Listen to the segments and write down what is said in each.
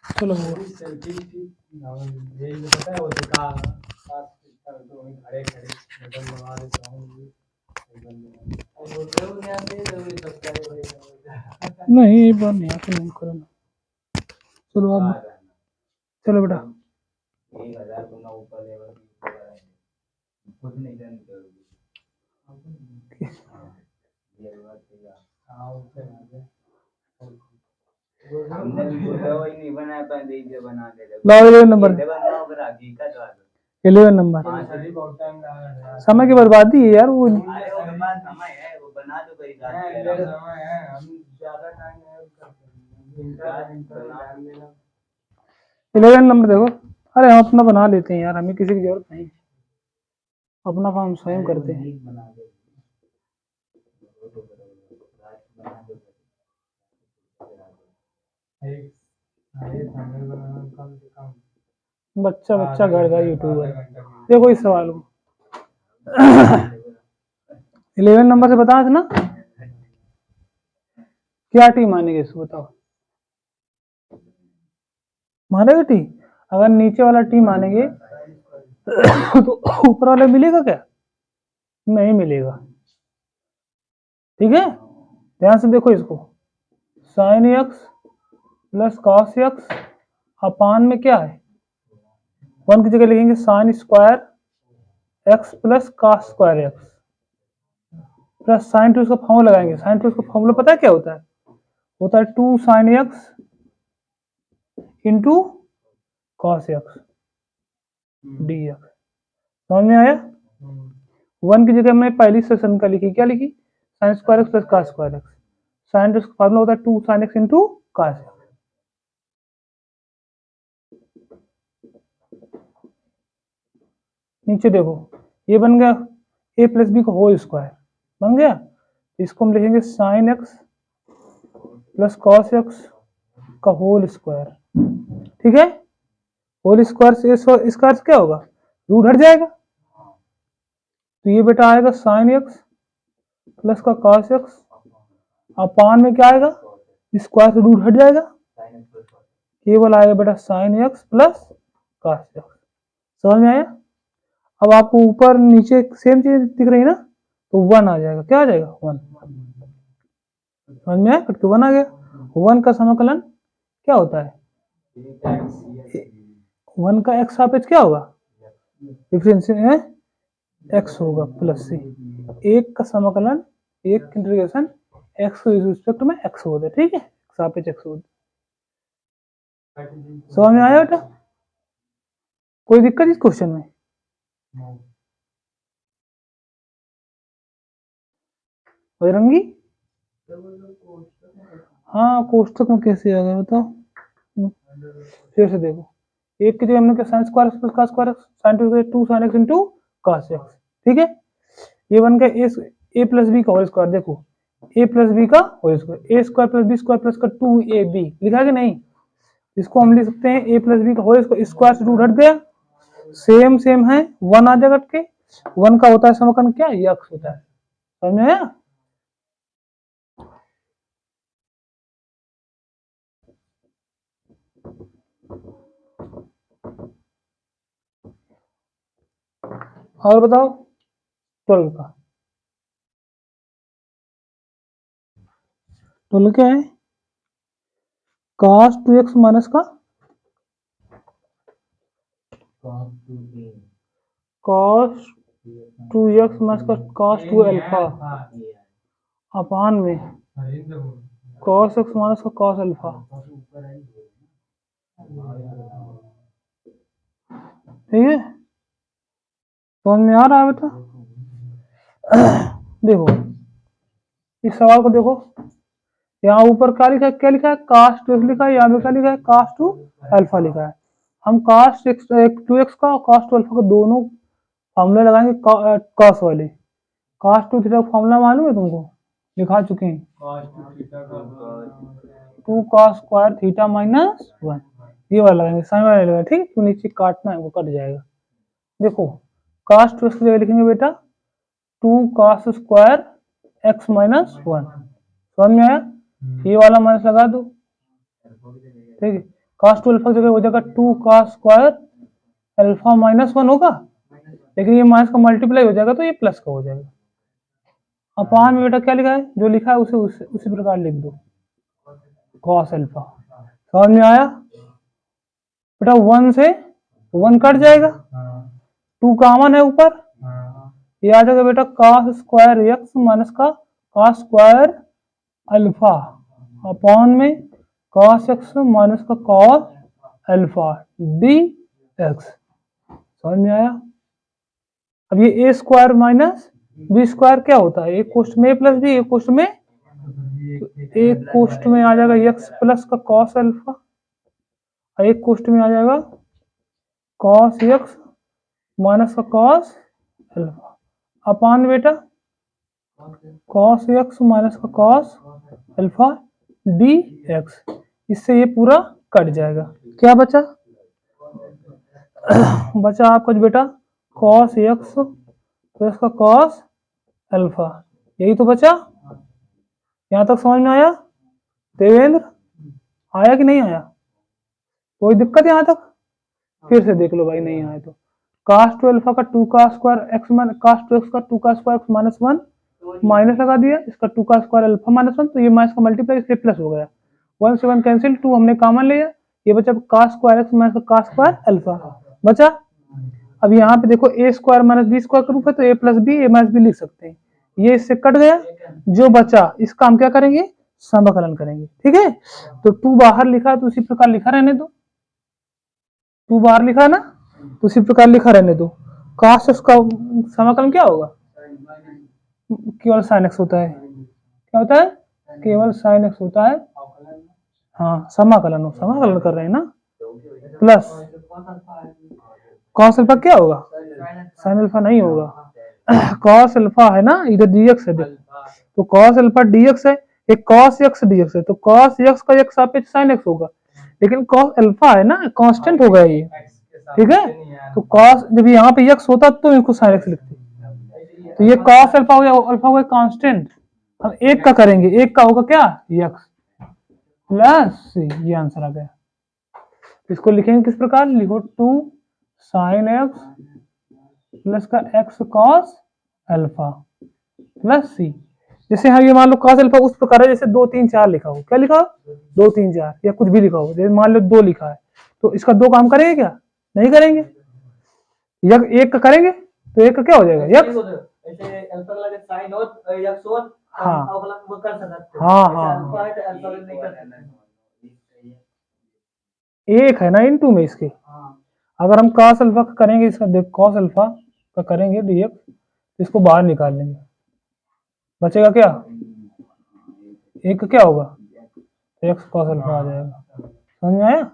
चलो नहीं ये बात नहीं आके नहीं करो ना। चलो अब चलो बेटा लाओ 11 नंबर 11 नंबर समय की बर्बादी है यार वो 11 नंबर देखो। अरे हम अपना बना लेते हैं यार, हमें किसी की जरूरत नहीं, अपना काम स्वयं करते हैं। बच्चा बच्चा घर का यूट्यूबर, ये कोई सवाल हो। 11 नंबर से बता ना क्या टी मानेंगे इसको बताओ। मानेगा टी? अगर नीचे वाला टी मानेंगे तो ऊपर वाला मिलेगा क्या? नहीं मिलेगा। ठीक है, ध्यान से देखो इसको। Sine x plus cos x अपान में क्या है, 1 की जगह लिखेंगे sine square x plus cos square x plus sine two, इसका फॉर्मूला लगाएंगे। साइन टू इसका फॉर्मूला पता है क्या होता है? होता है 2 sine x into cos x d x. समझ में आया? 1 की जगह मैं पहली सेक्शन का लिखी, क्या लिखी? Sign square x plus cos square x. Sign two इसका फॉर्मूला होता है 2 sine x into cos x. नीचे देखो ये बन गया a प्लस बी का होल स्क्वायर बन गया। इसको हम लिखेंगे sign x plus cos x का होल स्क्वायर। ठीक है, होल स्क्वायर से इसका अर्थ क्या होगा? रूट हट जाएगा, तो ये बेटा आएगा साइन एक्स प्लस का कॉस एक्स अपान में क्या आएगा? स्क्वायर से रूट हट जाएगा, केवल आएगा बेटा sign x plus cos x. समझ में आया? अब आपको ऊपर नीचे सेम चीज दिख रही है ना, तो 1 आ जाएगा। क्या आ जाएगा? 1। समझ में आया? कट के 1 आ गया। 1 का समाकलन क्या होता है? 1 का एक्स सापेक्ष क्या होगा? डिफरेंशियल है एक्स होगा प्लस सी। 1 का समाकलन, 1 इंटीग्रेशन एक्स के रिस्पेक्ट में एक्स होता है। ठीक है, सापेक्ष एक्स होता है। समझ में आया बेटा? कोई दिक्कत इस क्वेश्चन में? बजरंगी हाँ, कोष्ठक में कैसे आ गया बताओ? फिर से देखो, 1 की जगह हमने क्या sine square plus cos square sine two 2 sine x into cos X. ठीक है, ये बन गया ए प्लस बी का होल स्क्वायर। देखो ए प्लस बी का whole square, A square plus B square plus का 2ab लिखा है कि नहीं? इसको हम लिख सकते हैं ए प्लस बी का होल स्क्वायर, स्क्वायर से रूट हट गया, सेम सेम है, 1 आ जाएगा के। 1 का होता है समाकलन क्या? एक्स होता है। समझ में आया? और बताओ 12 का। 12 क्या है? cos 2x माइनस का cos 2x माइनस का cos 2 अल्फा अपान में cos x माइनस का cos अल्फा। ठीक है, समझ में आ रहा है बेटा? देखो इस सवाल को देखो, यहाँ ऊपर क्या लिखा है? क्या लिखा है? cos 2x लिखा है, यहाँ पे क्या लिखा है? cos 2 अल्फा लिखा है। हम cos 2x का और cos 2 अल्फा का दोनों फॉर्मूला लगाएंगे cos वाले। cos 2 थीटा का फॉर्मूला मालूम है तुमको? लिखा चुके हैं, 2 cos स्क्वायर थीटा माइनस 1। ये वाला लगाएंगे, साइन वाला लगाएंगे। ठीक है, तो नीचे काटना है वो कट जाएगा। देखो cos 2x की जगह लिखेंगे बेटा 2 cos स्क्वायर x माइनस 1। समझ में आया? ये वाला माइनस लगा दो। ठीक है, cos 2 अल्फा की जगह हो जाएगा 2 cos स्क्वायर अल्फा माइनस 1 होगा, लेकिन ये माइनस का मल्टीप्लाई हो जाएगा तो ये प्लस का हो जाएगा। अपान में बेटा क्या लिखा है, जो लिखा है उसी प्रकार लिख दो, cos अल्फा। समझ में आया बेटा? 1 से 1 कट जाएगा, 2 कॉमन है ऊपर, ये आ जाएगा बेटा cos स्क्वायर एक्स माइनस का cos स्क्वायर अल्फा अपॉन में cos एक्स माइनस का cos अल्फा डी एक्स। समझ में आया? अब ये ए स्क्वायर माइनस बी स्क्वायर क्या होता है, एक कोष्ठ में ए प्लस बी, एक कोष्ठ में आ जाएगा एक्स प्लस का cos अल्फा, एक कोष्ठ में आ जाएगा cos एक्स माइनस का cos अल्फा अपान बेटा cos एक्स माइनस का cos अल्फा डी एक्स। इससे ये पूरा कट जाएगा। क्या बचा? बचा आपका बेटा cos एक्स प्लस का cos अल्फा, यही तो बचा। यहां तक समझ में आया देवेंद्र? आया कि नहीं आया? कोई दिक्कत यहां तक? फिर से देख लो भाई, नहीं आया तो cos 2 अल्फा का 2 का square x minus cos 2 x का 2 का स्क्वायर एक्स माइनस 1 माइनस लगा दिया, इसका 2 का स्क्वायर अल्फा माइनस 1, तो ये माइनस का मल्टीप्लाई इसलिए प्लस हो गया, 1 से 1 कैंसिल, 2 हमने कॉमन लिया, ये बचा cos स्क्वायर एक्स माइनस का cos स्क्वायर अल्फा बचा। अब यहाँ पे देखो ए स्क्वायर माइनस बी स्क्वायर का रूप है तो ए प्लस बी, ए माइनस बी लिख सकते हैं, ये इससे कट गया, जो बचा इसका हम क्या करेंगे, समाकलन करेंगे। ठीक है, तो 2 बाहर लिखा है तो उसी प्रकार लिखा रहने दो, 2 बाहर लिखा है ना तो उसी प्रकार लिखा रहने दो। cos एक्स का समाकलन क्या होगा, केवल sin x होता है। क्या होता है? केवल sin x होता है। हाँ, समाकलन कर रहे हैं ना, प्लस cos अल्फा क्या होगा, sin अल्फा नहीं होगा, cos अल्फा है ना, इधर dx है, तो cos अल्फा dx है, एक cos x dx है, तो cos x का एक सापेक्ष sin x होगा, लेकिन cos अल्फा है ना, कांस्टेंट होगा ये। ठीक है, तो cos जब यहाँ पे x होता तो इसको sin x लिखते, तो ये cos अल्फा हो गया, अल्फा हो गया कांस्टेंट, हम एक का करेंगे, एक का होगा क्या, x प्लस, ये आंसर आ गया। इसको लिखेंगे किस प्रकार, लिखो 2 sin x प्लस का x cos alpha plus c। जैसे हाँ ये मान लो cos अल्फा उस प्रकार है जैसे 2 3 4 लिखा हो, क्या लिखा हो 2 3 4 या कुछ भी लिखा हो, जैसे मान लो 2 लिखा है तो इसका 2 काम करेंगे क्या, नहीं करेंगे, एक का करेंगे तो एक का क्या हो जाएगा, x। हाँ हाँ हाँ, एक है ना इनटू में इसके, अगर हम cos अल्फा का करेंगे, इसका देख cos अल्फा का करेंगे dx, इसको बाहर निकाल लेंगे, बचेगा क्या, एक का क्या होगा, x cos अल्फा आ जाएगा। समझ में आया?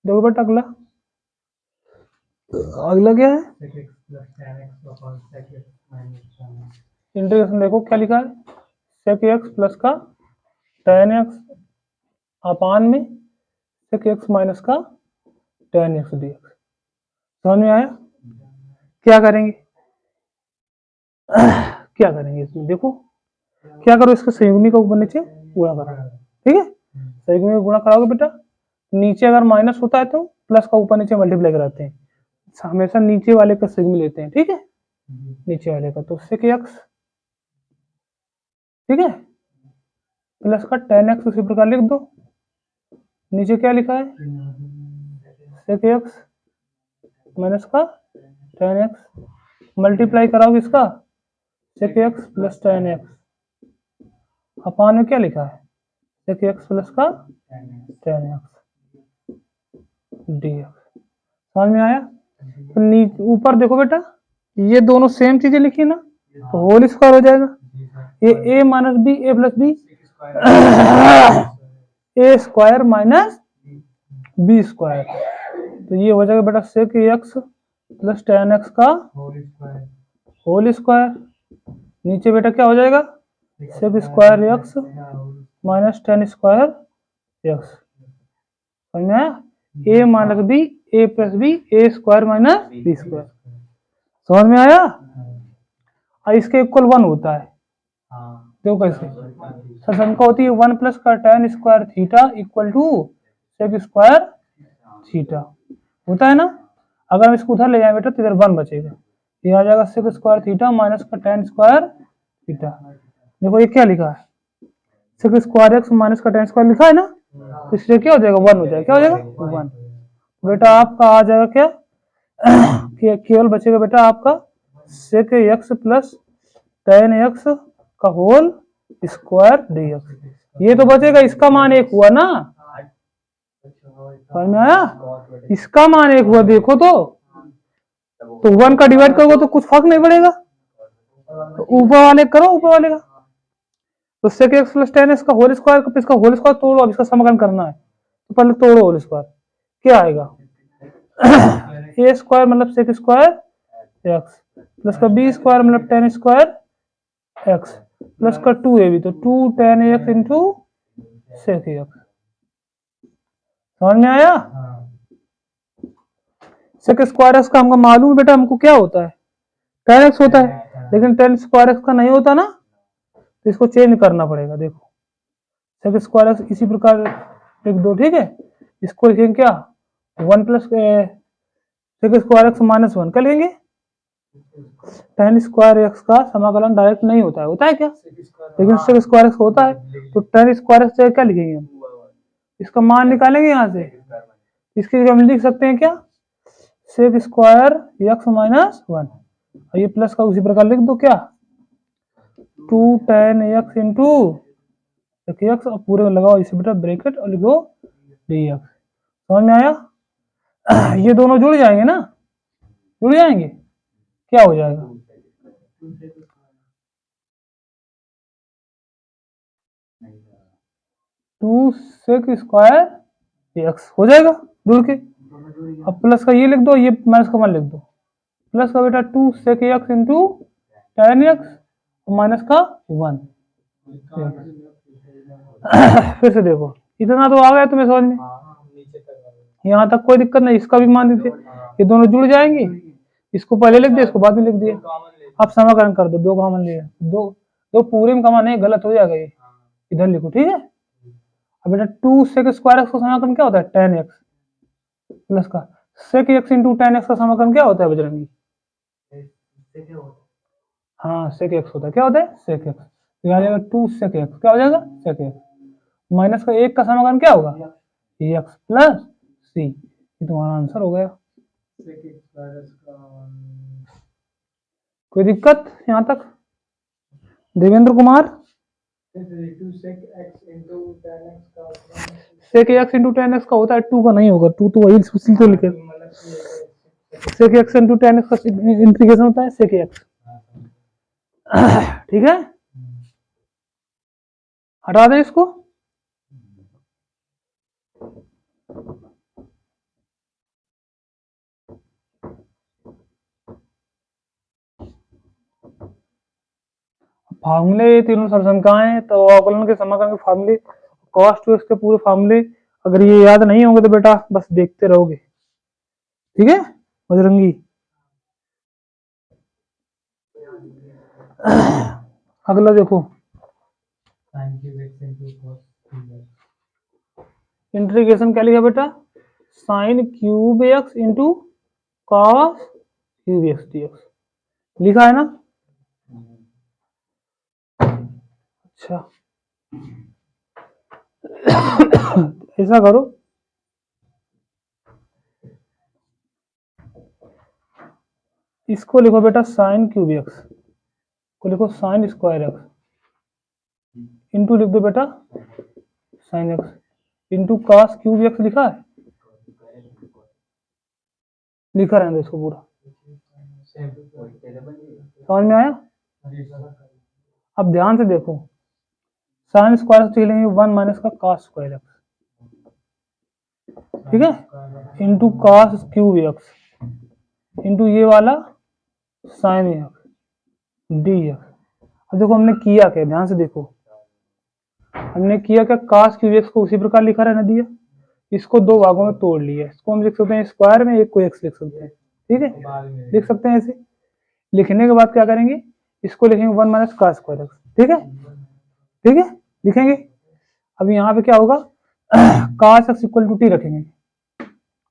देखो बेटा अगला, अगला क्या है, इंटीग्रेशन देखो क्या लिखा है, sec x प्लस का tan x अपान में sec x माइनस का tan x dx। समझ में आया? क्या करेंगे क्या करेंगे इसमें, देखो क्या करो, इसका संयुग्मी का ऊपर नीचे गुणा करो। ठीक है, संयुग्मी का गुणा कराओगे बेटा, नीचे अगर माइनस होता है तो प्लस का ऊपर नीचे मल्टीप्लाई कराते हैं, हमेशा नीचे वाले का संयुग्मी लेते हैं। ठीक है, नीचे वाले का, तो sec x, ठीक है, प्लस का tan x उसी प्रकार लिख दो, नीचे क्या लिखा है, sec x माइनस का tan x, मल्टीप्लाई कराओगे इसका sec x plus tan x अपान में क्या लिखा है, sec x प्लस का tan x dx। समझ में आया? तो ऊपर देखो बेटा, ये दोनों सेम चीजें लिखी ना, तो होल स्क्वायर हो जाएगा, ये a minus B, A plus B, A square minus B square, तो ये हो जाएगा बेटा sec x plus tan x का होल स्क्वायर, नीचे बेटा क्या हो जाएगा sec square x minus tan square x. समझ में आया? A minus B, A plus B, A square minus B square. समझ में आया? और इसके इक्वल 1 होता है। देखो कैसे सशंका होती है 1 प्लस का tan square theta equal to sec square theta होता है ना। अगर हम इसको उधर ले जाए बेटा तो इधर 1 बचेगा, ये आ जाएगा सेक स्क्वायर थीटा माइनस का tan स्क्वायर थीटा। देखो ये क्या लिखा है, सेक स्क्वायर एक्स माइनस का tan स्क्वायर लिखा है ना, तो इसलिए क्या हो जाएगा 1 हो जाएगा। क्या हो जाएगा 1। बेटा आपका आ जाएगा क्या, केवल बचेगा बेटा आपका sec x plus tan x का होल स्क्वायर डी एक्स। ये तो बचेगा, इसका मान 1 हुआ ना। समझ में आया? इसका मान 1 हुआ देखो तो 1 का डिवाइड करोगे तो कुछ फर्क नहीं पड़ेगा, तो ऊपर वाले करो ऊपर वाले का। तो sec x plus tan x का होल स्क्वायर, इसका होल स्क्वायर तोड़ो, अब इसका समाकलन करना है तो पहले तोड़ो होल स्क्वायर। क्या आएगा ए स्क्वायर मतलब सेक स्क्वायर एक्स प्लस का बी स्क्वायर मतलब tan स्क्वायर एक्स प्लस का 2ab तो 2 tan x into sec x. समझ में आया? सेक स्क्वायर एक्स का हमको मालूम है बेटा, हमको क्या होता है tan एक्स होता है, लेकिन tan स्क्वायर एक्स का नहीं होता ना, तो इसको चेंज करना पड़ेगा। देखो सेक स्क्वायर एक्स इसी प्रकार लिख दो, ठीक है। इसको लिखेंगे क्या 1 plus sec square x minus 1 क्या लिखेंगे। tan स्क्वायर एक्स का समाकलन डायरेक्ट नहीं होता है, होता है क्या, लेकिन सेक स्क्वायर एक्स होता है, तो tan स्क्वायर एक्स क्या लिखेंगे हम, इसका मान निकालेंगे यहाँ से। इसके लिए हम लिख सकते हैं क्या सेक स्क्वायर एक्स माइनस 1, और ये प्लस का उसी प्रकार लिख दो क्या 2 tan एक्स इंटू एक्स, और पूरे में लगाओ इसे बेटा ब्रैकेट और लिखो डी एक्स। समझ में आया? ये दोनों जुड़ जाएंगे ना, जुड़ जाएंगे, क्या हो जाएगा 2 सेक स्क्वायर एक्स हो जाएगा जुड़ के। अब प्लस का ये लिख दो, ये माइनस का 1 लिख दो, प्लस का बेटा 2 sec x into tan x minus का 1। फिर से देखो इतना तो आ गया तुम्हें समझ में, यहाँ तक कोई दिक्कत नहीं। इसका भी मान दीजिए, ये दोनों जुड़ जाएंगे, इसको पहले लिख दिया इसको बाद में लिख दिया। आप समाकलन कर दो, 2 कॉमन लिए, दो पूरे में कॉमन है, गलत हो जाएगा ये, इधर लिखो ठीक है। अब बेटा 2 सेक स्क्वायर एक्स का समाकलन क्या होता है tan एक्स प्लस का sec x into tan x का समाकलन क्या होता है बजरंगी। हाँ सेक एक्स होता है, क्या होता है सेक एक्स, तो यहाँ जाएगा 2 सेक एक्स क्या हो जाएगा सेक एक्स माइनस का 1 का समाकलन क्या होगा एक्स प्लस सी, ये तुम्हारा आंसर हो गया। कोई दिक्कत यहाँ तक Devendra Kumar? Sec x into tan x का होता है 2 का नहीं होगा, 2 तो वही उसी तो लिखे sec x into tan x का इंटीग्रेशन होता है सेक एक्स। ठीक है, हटा दें इसको। फार्मूले तीनों सरसंख्याएं तो अवकलन के समाकलन के फार्मूले कॉस टू एक्स के पूरे फार्मूले अगर ये याद नहीं होंगे तो बेटा बस देखते रहोगे, ठीक है बजरंगी। अगला देखो इंटीग्रेशन क्या लिखा बेटा sine cube x into cos cube x d x लिखा है ना। अच्छा ऐसा करो इसको लिखो बेटा साइन क्यूब एक्स को लिखो साइन स्क्वायर एक्स इंटू लिख दो बेटा sine x into cos cube x लिखा है, लिखा रहने दो इसको पूरा। समझ में आया? अब ध्यान से देखो साइन स्क्वायर से लेंगे 1 माइनस का कॉस स्क्वायर एक्स, ठीक है into cos cube x into ये वाला साइन एक्स डी एक्स। अब देखो हमने किया क्या, ध्यान से देखो, हमने किया क्या, cos क्यूब एक्स को उसी प्रकार लिखा रहने दिया, इसको दो भागों में तोड़ लिया, इसको हम लिख सकते हैं स्क्वायर में, एक को एक्स लिख सकते हैं, ठीक है, लिख सकते हैं ऐसे। लिखने के बाद क्या करेंगे, इसको लिखेंगे 1 माइनस कॉस स्क्वायर एक्स, ठीक है, ठीक है, लिखेंगे। अब यहाँ पे क्या होगा, cos x equal to T रखेंगे,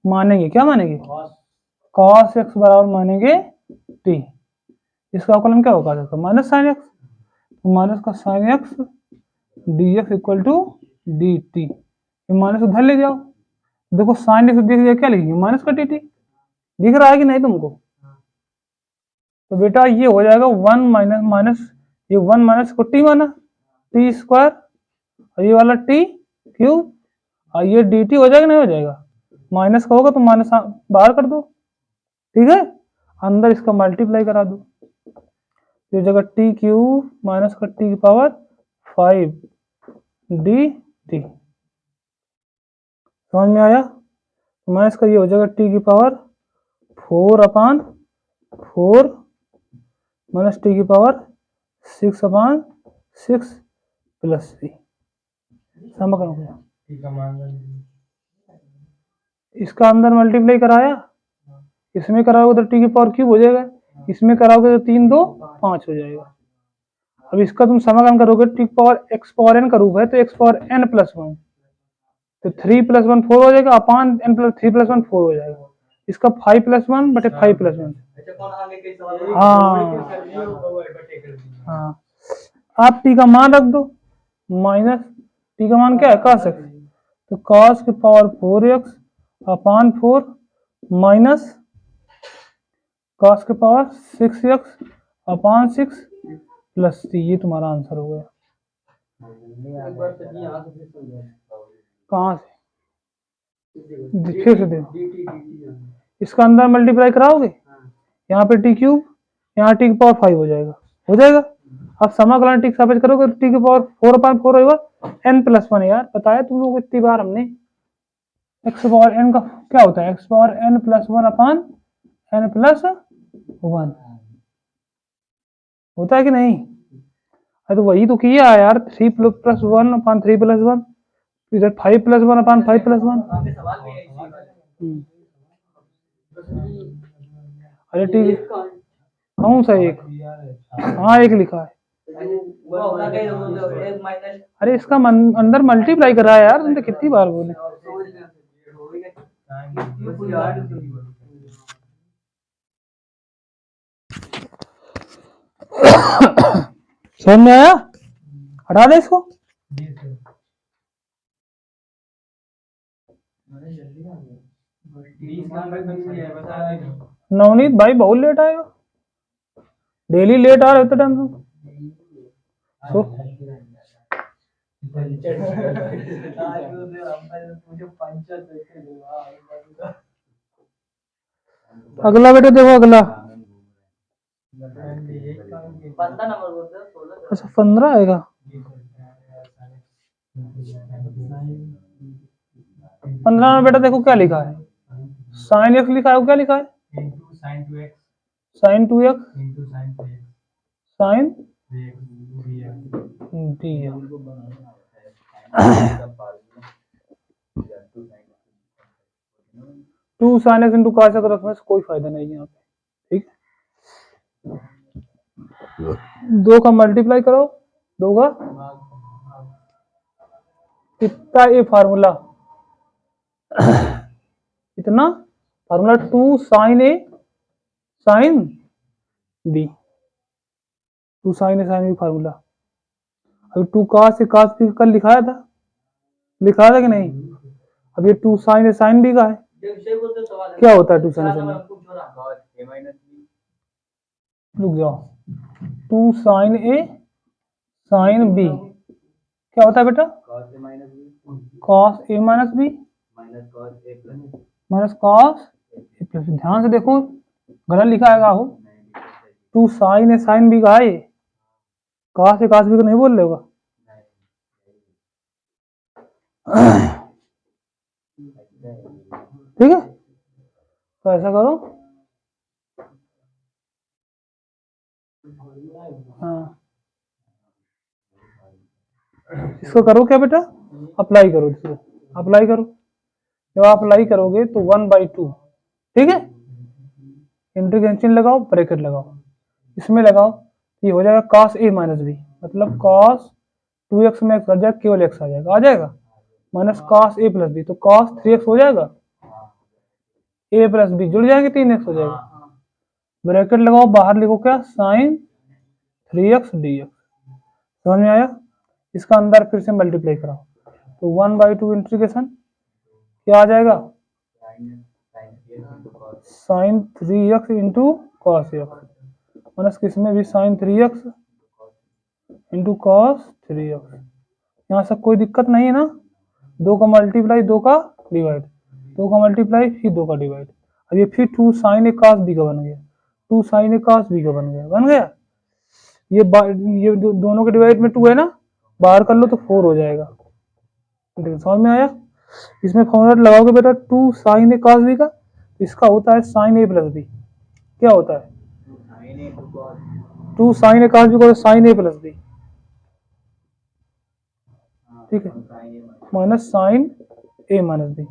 मानेंगे क्या, मानेंगे cos x बराबर मानेंगे टी, इसका अवकलन क्या होगा, माइनस साइन एक्स, माइनस का sine x d x equal to d t, minus उधर ले जाओ, देखो साइन एक्स दिख जाए क्या लिखेंगे, माइनस का टी टी, दिख रहा है कि नहीं तुमको, तो बेटा ये हो जाएगा 1 माइनस माइनस, ये 1 माइनस को टी माना, टी स्क्वायर, और ये वाला टी क्यूब, और ये डी टी हो जाएगा नहीं हो जाएगा, माइनस का होगा तो माइनस बाहर कर दो, ठीक है, अंदर इसका मल्टीप्लाई करा दो, ये जगह टी क्यूब माइनस का टी की पावर 5 डी टी, समझ में आया, माइनस का ये हो जाएगा टी की पावर 4/4 माइनस टी की पावर 6/6 प्लस सी, समझ गया, इसका अंदर मल्टीप्लाई कराया, इसमें कराओगे तो टी की पावर क्यूब हो जाएगा, इसमें कराओगे तो 3 2 5 हो जाएगा। अब इसका तुम समाकलन करोगे, t power x power n का रूप है तो एक्स पावर एन प्लस 1, तो 3 + 1 4 हो जाएगा, अपान एन प्लस 3 + 1 4 हो जाएगा, इसका 5 + 1 बटे 5 + 1, हाँ हाँ, आप टी का मान रख दो, माइनस टी का मान क्या है, cos x, तो cos की पावर 4x अपान 4 माइनस cos की पावर 6x अपान 6 प्लस सी, ये तुम्हारा आंसर हो गया। कहाँ से, फिर से देखो, इसका अंदर मल्टीप्लाई कराओगे, यहाँ पे टी क्यूब, यहाँ टी की पावर 5 हो जाएगा, हो जाएगा। अब समाकलन टी साबित करोगे तो टी की पावर 4/4 होगा, n + 1, यार बताया तुम लोगों को इतनी बार हमने, एक्स पावर एन का क्या होता है, एक्स पावर n + 1 अपान n + 1 होता है कि नहीं, अरे तो वही तो किया है यार, 3 + 1 अपान 3 + 1, इधर 5 + 1 अपान 5 + 1, अरे ठीक है, कौन सा एक, हाँ एक लिखा है, अरे इसका अंदर मल्टीप्लाई करा है यार, तुमने कितनी बार बोले, समझ में आया, हटा दे इसको, नवनीत भाई बहुत लेट आएगा, डेली लेट आ रहे होते टाइम तुम, अगला बेटा देखो, अगला 15 नंबर, अच्छा 15 आएगा, 15 में बेटा देखो क्या लिखा है, साइन एक्स लिखा है, क्या लिखा है, sine 2x sine d, 2 sin x × cos x रखने से कोई फायदा नहीं है यहाँ पे, ठीक है, 2 का मल्टीप्लाई करो, 2 का कितना, ये फार्मूला इतना, formula 2 sin a sin b, 2 sin a sin b formula, अभी 2 cos a cos b कल लिखाया था कि नहीं, अब ये 2 sin a sin b का है, क्या होता है 2 sin a sin b, रुक जाओ, 2 sin a sin b क्या होता है बेटा, cos a - b minus cos a plus, ध्यान से देखो गलत लिखा है, हो 2 sin a sin b का है, cos a cos b को नहीं बोल रहे होगा, ठीक है, तो ऐसा करो, हाँ इसको करो क्या बेटा, अप्लाई करो, इसको अप्लाई करो। जब आप अप्लाई करोगे तो 1/2, ठीक है, इंटीग्रेशन लगाओ, ब्रैकेट लगाओ, इसमें लगाओ, ये हो जाएगा cos a माइनस बी, मतलब cos 2x में x आ जाएगा, केवल x आ जाएगा, minus cos a plus b, तो cos 3x हो जाएगा, a प्लस बी जुड़ जाएंगे, 3x हो जाएगा, ब्रैकेट लगाओ, बाहर लिखो क्या, sin 3x dx। समझ में आया? इसका अंदर फिर से मल्टीप्लाई कराओ, तो 1/2 इंटीग्रेशन क्या आ जाएगा, sin 3x into cos x, minus किसमें भी sin 3x into cos 3x। यहाँ से कोई दिक्कत नहीं है ना, 2 का मल्टीप्लाई 2 का डिवाइड, 2 का मल्टीप्लाई फिर 2 का डिवाइड, अब ये फिर 2 sin a cos b का बन गया, 2 sin a cos b का बन गया, ये दोनों के डिवाइड में 2 है ना, बाहर कर लो तो 4 हो जाएगा। समझ में आया? इसमें फॉर्मूला लगाओगे बेटा 2 sin a cos b का, इसका होता है sin a प्लस बी, क्या होता है 2 sin a cos b को sin a प्लस बी, ठीक है, माइनस साइन ए माइनस बी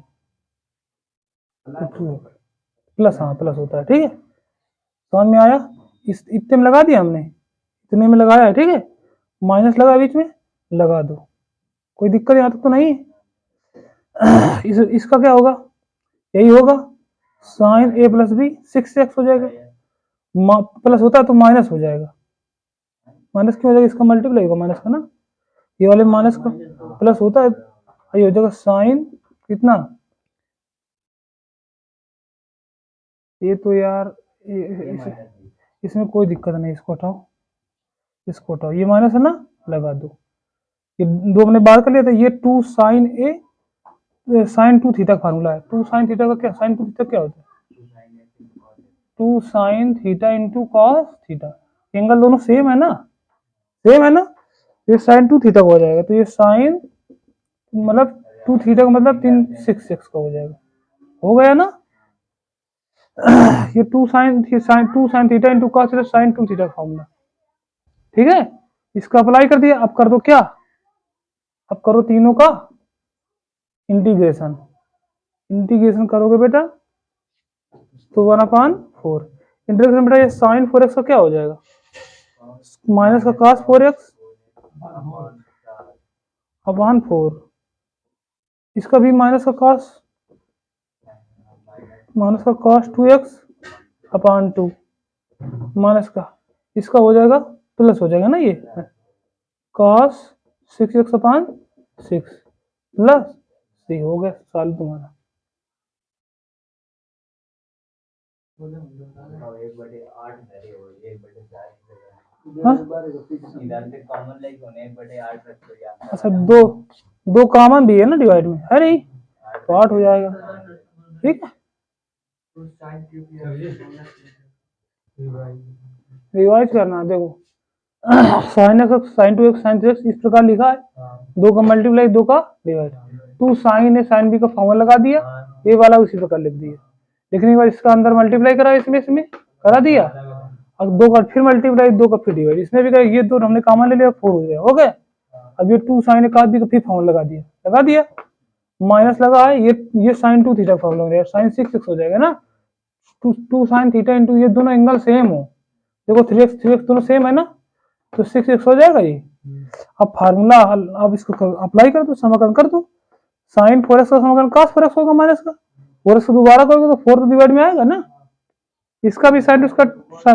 प्लस, हाँ प्लस होता है, ठीक है, समझ में आया? इस इतने में लगा दिया हमने, इतने में लगाया है, ठीक है, माइनस लगा बीच में, लगा दो, कोई दिक्कत यहाँ तक तो नहीं है। इसका क्या होगा, यही होगा साइन ए प्लस बी, 6x हो जाएगा, प्लस होता है तो माइनस हो जाएगा, माइनस क्यों हो जाएगा, इसका मल्टीप्लाई होगा माइनस का ना, ये वाले माइनस का प्लस होता है, ये हो जाएगा साइन कितना, ये तो यार इसमें कोई दिक्कत नहीं, इसको हटाओ, ये माइनस है ना, लगा दो, ये 2 हमने बाहर कर लिया था, ये 2 साइन ए साइन 2 थीटा का फार्मूला है, 2 साइन थीटा का क्या, साइन 2 थीटा क्या होता है, 2 sine theta into cos theta, angle दोनों सेम है ना, ये साइन 2 थीटा का हो जाएगा, तो ये साइन मतलब 2 थीटा का मतलब 366 का हो जाएगा, हो गया ना। ये 2 sine theta into cos theta, sine 2 theta का फॉर्मूला, ठीक है, इसका अप्लाई कर दिया, अब कर दो क्या, अब करो तीनों का इंटीग्रेशन करोगे बेटा तो 1/4 इंटीग्रेशन बेटा, ये साइन 4x का क्या हो जाएगा, माइनस का cos 4x अपॉन 4, इसका भी माइनस का cos 2x अपॉन 2, माइनस का, इसका हो जाएगा प्लस हो जाएगा ना, ये cos 6x अपॉन 6 प्लस सी, हो गया सॉल्व तुम्हारा। हाँ? अच्छा, दो कॉमन भी है ना डिवाइड में, है नहीं, तो 8 हो जाएगा, ठीक है, रिवाइज करना, देखो sine x sign 2x sign 3x इस प्रकार लिखा है, 2 का मल्टीप्लाई 2 का डिवाइड, 2 साइन ए साइन बी का फॉर्मूला लगा दिया, ये वाला उसी प्रकार लिख दिया, लेकिन एक बार इसका अंदर मल्टीप्लाई करा, इसमें करा दिया, अब 2 का फिर मल्टीप्लाई 2 का फिर डिवाइड, इसमें भी करा, ये 2 हमने कॉमन ले लिया, 4 हो गया, हो गया, अब ये 2 साइन ए का बी का फिर फॉर्मूला लगा दिया, माइनस लगा है, ये साइन 2 थीटा फॉर्मूला लगा, साइन 6x हो जाएगा ना, 2 साइन थीटा इंटू ये दोनों एंगल सेम हो, देखो 3x दोनों सेम है ना, तो 6x हो जाएगा ये, अब फार्मूला अब इसको अप्लाई कर दो, समाकलन कर दो, साइन 4x का समाकलन cos 4x होगा माइनस का, 4x को दोबारा करोगे तो 4 तो डिवाइड में आएगा ना, इसका भी साइन उसका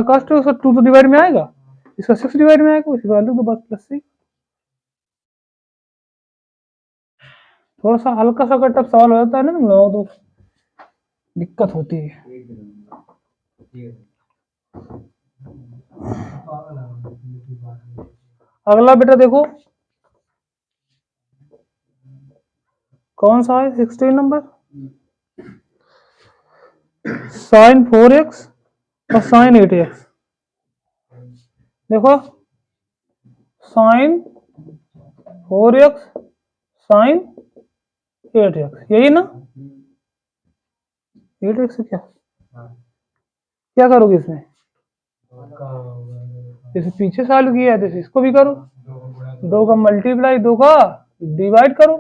cos 2 तो डिवाइड में आएगा, इसका 6 डिवाइड में आएगा, इसकी वैल्यू तो बस प्लस सी, थोड़ा सा हल्का सा अगर टफ सवाल हो जाता है ना तुम लोगों तो दिक्कत होती है। अगला बेटा देखो कौन सा है, 16 नंबर, साइन 4x और साइन 8x, देखो साइन 4x साइन 8x, यही ना, 8x से क्या करोगे इसमें, जैसे पीछे सॉल्व किया है जैसे इसको भी करो, 2 का मल्टीप्लाई 2 का डिवाइड करो।